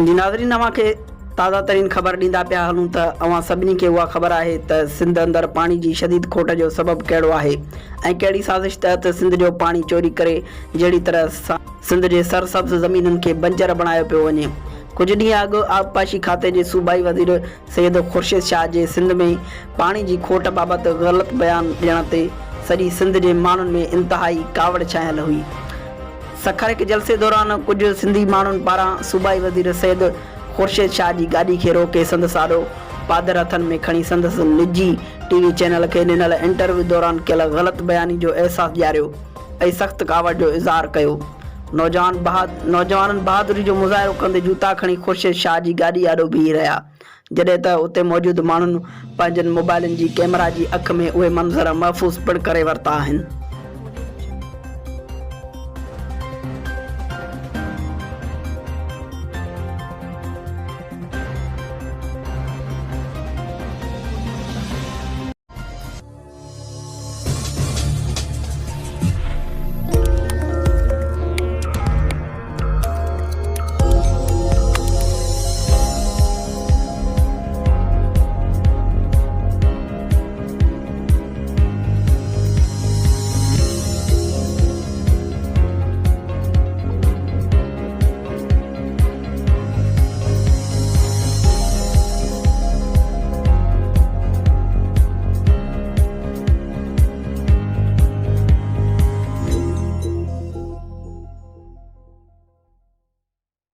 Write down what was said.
जी नाज़रीन, अवां खे ताज़ा तरीन ख़बर ॾींदा पिया हलूं त अवां सभिनी खे उहा ख़बर आहे त सिंध अंदरि पाणी जी शदीद खोट जो सबबु कहिड़ो आहे ऐं कहिड़ी साज़िश तहत सिंध जो पाणी चोरी करे जहिड़ी तरह सां सिंध जे सरसब्ज़ ज़मीनुनि खे बंजर बणायो पियो वञे। कुझु ॾींहं अॻु आबपाशी खाते जे सूबाई वज़ीर सैयद खुर्शीद शाह जे सिंध में पाणी जी खोट बाबति ग़लति बयानु ॾियण ते सॼी सिंध जे माण्हुनि में इंतिहाई कावड़ छायल हुई। सखर के जलसे दौरान कुछ सिंधी माण्हुनि पारां सूबाई वज़ीर सैयद खुर्शीद शाह जी गाॾी खे रोके संदसि आॾो पादर हथनि में खणी संदसि निजी टीवी चैनल खे ॾिनल इंटरव्यू दौरान कयल ग़लति बयानी जो अहसासु ॾियारियो ऐं सख़्तु कावड़ जो इज़हार कयो। नौजवाननि बहादुरी जो मुज़ाहिरो कंदे जूता खणी खुर्शीद शाह जी गाॾी आॾो बीही रहिया, जॾहिं त उते मौजूदु माण्हुनि पंहिंजनि मोबाइलनि जी कैमरा जी अख में उहे मंज़र महफ़ूज़ पिणु करे वरिता आहिनि।